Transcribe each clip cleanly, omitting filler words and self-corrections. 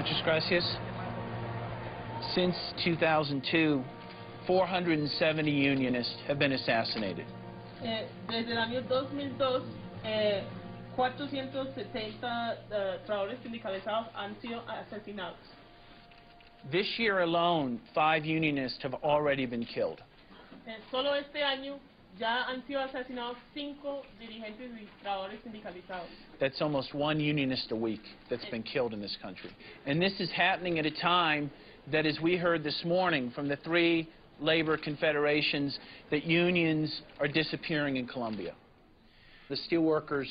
Muchas gracias. Since 2002, 470 unionists have been assassinated. Desde el año 2002, 470 trabajadores sindicalizados han sido asesinados. This year alone, 5 unionists have already been killed. Solo este año ya han sido asesinados 5 dirigentes y trabajadores sindicalizados. That's almost 1 unionist a week that's been killed in this country. And this is happening at a time that, as we heard this morning from the 3 labor confederations, that unions are disappearing in Colombia. The steelworkers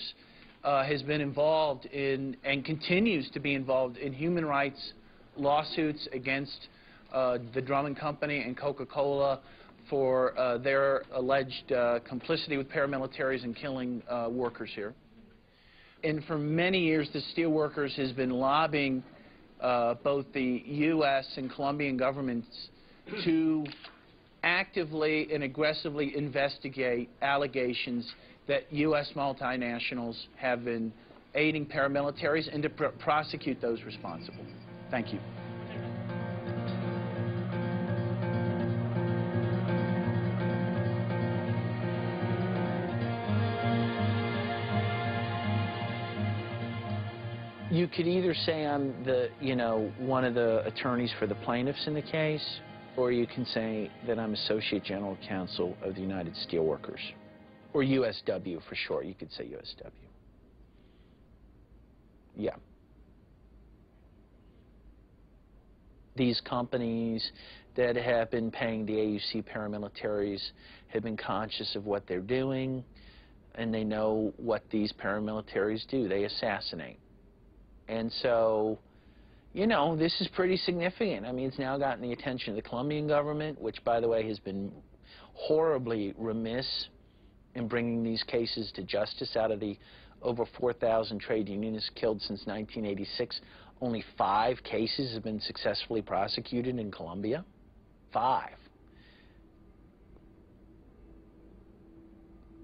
has been involved in and continues to be involved in human rights lawsuits against the Drummond Company and Coca Cola for their alleged complicity with paramilitaries in killing workers here. And for many years, the steelworkers has been lobbying both the U.S. and Colombian governments to actively and aggressively investigate allegations that U.S. multinationals have been aiding paramilitaries and to prosecute those responsible. Thank you. You could either say I'm the, one of the attorneys for the plaintiffs in the case, or you can say that I'm Associate General Counsel of the United Steelworkers, or USW for short. You could say USW. Yeah. These companies that have been paying the AUC paramilitaries have been conscious of what they're doing, and they know what these paramilitaries do. They assassinate. And so, this is pretty significant. I mean, it's now gotten the attention of the Colombian government, which, by the way, has been horribly remiss in bringing these cases to justice. Out of the over 4,000 trade unionists killed since 1986, only 5 cases have been successfully prosecuted in Colombia. 5.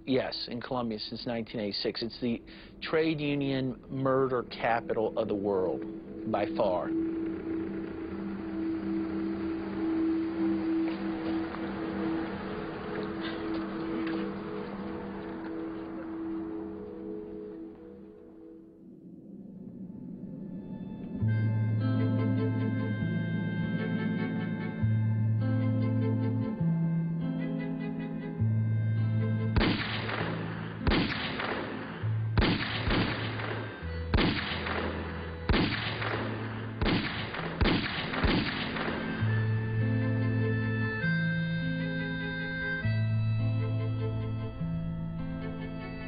Yes, in Colombia since 1986. It's the trade union murder capital of the world, by far.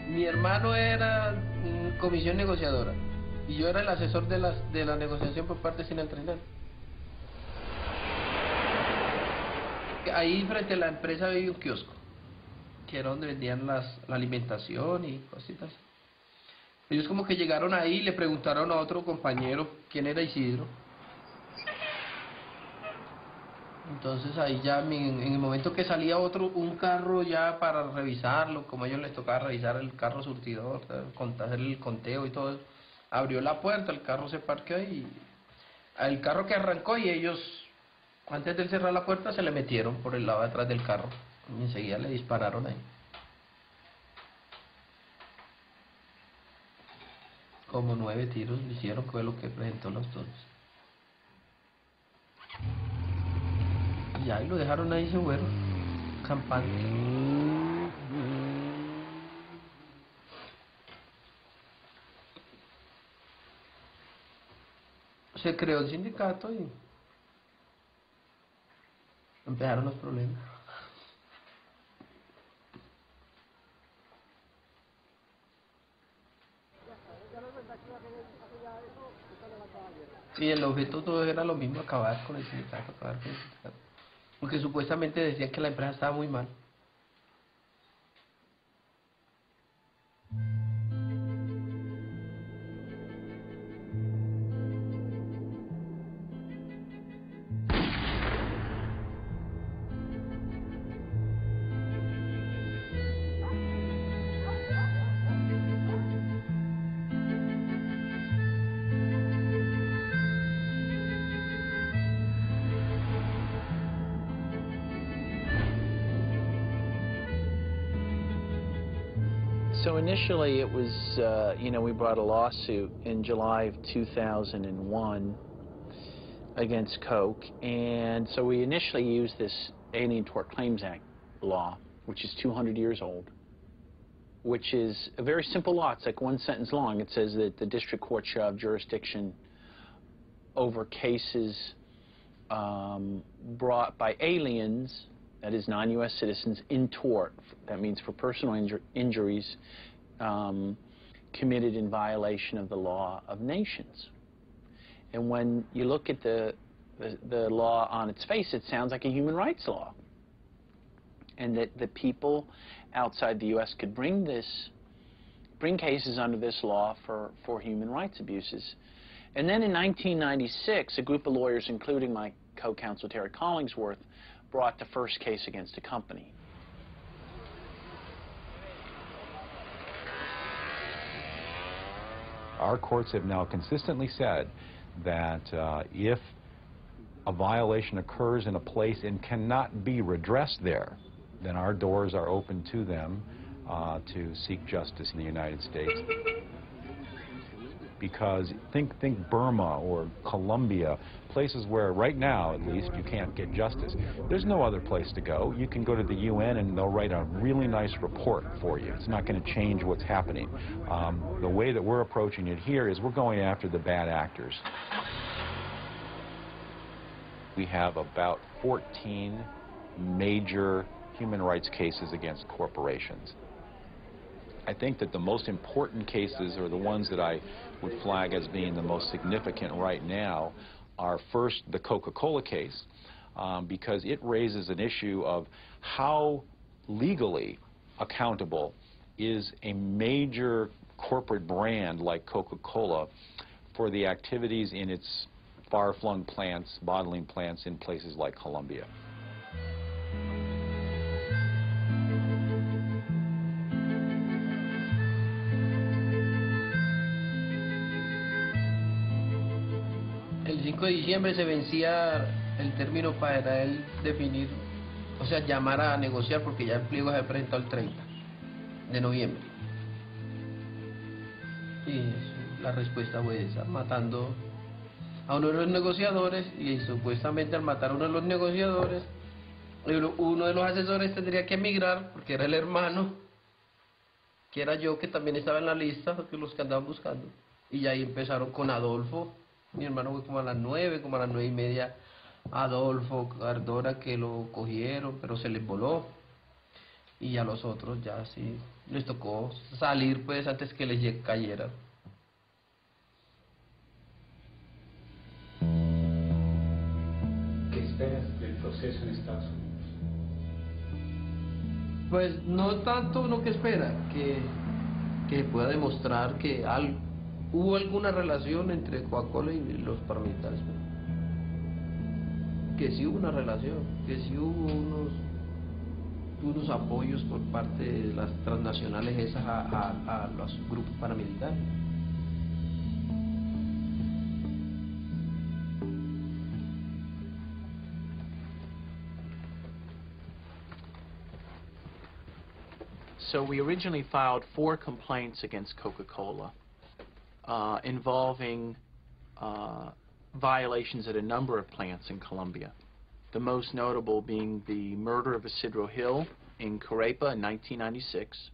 Mi hermano era comisión negociadora y yo era el asesor de la negociación por parte sin el trinidad. Ahí frente a la empresa había un kiosco, que era donde vendían la alimentación y cositas. Ellos como que llegaron ahí y le preguntaron a otro compañero quién era Isidro. Entonces ahí ya en el momento que salía un carro ya para revisarlo, como a ellos les tocaba revisar el carro surtidor, hacer el conteo y todo, abrió la puerta, el carro se parqueó y el carro que arrancó y ellos, antes de cerrar la puerta, se le metieron por el lado de atrás del carro y enseguida le dispararon ahí. Como 9 tiros le hicieron, que fue lo que presentó los dos. Y ahí lo dejaron ahí, se fueron, campante. Se creó el sindicato y empezaron los problemas. Sí, el objeto todo era lo mismo, acabar con el sindicato, porque supuestamente decían que la empresa estaba muy mal. So initially it was, we brought a lawsuit in July of 2001 against Coke, and so we initially used this Alien Tort Claims Act law, which is 200 years old, which is a very simple law. It's like one sentence long. It says that the district court shall have jurisdiction over cases brought by aliens, that is non-U.S. citizens, in tort. That means for personal injuries committed in violation of the law of nations. And when you look at the law on its face, it sounds like a human rights law. And that the people outside the U.S. could bring cases under this law for human rights abuses. And then in 1996, a group of lawyers, including my co-counsel Terry Collingsworth, brought the first case against a company. Our courts have now consistently said that if a violation occurs in a place and cannot be redressed there, then our doors are open to them to seek justice in the United States. Because think Burma or Colombia, places where right now, at least, you can't get justice. There's no other place to go. You can go to the UN and they'll write a really nice report for you. It's not going to change what's happening. The way that we're approaching it here is we're going after the bad actors. We have about 14 major human rights cases against corporations. I think that the most important cases, or the ones that I would flag as being the most significant right now, are first the Coca Cola case, because it raises an issue of how legally accountable is a major corporate brand like Coca Cola for the activities in its far-flung plants, bottling plants in places like Colombia. El 5 de diciembre se vencía el término para él definir, o sea, llamar a negociar, porque ya el pliego se había presentado el 30 de noviembre. Y la respuesta fue esa, matando a uno de los negociadores, y supuestamente al matar a uno de los negociadores, uno de los asesores tendría que emigrar, porque era el hermano, que era yo, que también estaba en la lista, porque los que andaban buscando. Y ahí empezaron con Adolfo. Mi hermano fue como a las 9, como a las 9:30, Adolfo, Cardona, que lo cogieron, pero se les voló. Y a los otros ya sí, les tocó salir pues antes que les cayera. ¿Qué esperas del proceso en Estados Unidos? Pues no tanto uno que espera, que pueda demostrar que hubo alguna relación entre Coca Cola y los paramilitares. Que sí hubo una relación, que sí hubo unos apoyos por parte de las transnacionales esas a los grupos paramilitares. So we originally filed 4 complaints against Coca Cola involving violations at a number of plants in Colombia. The most notable being the murder of Isidro Hill in Carepa in 1996,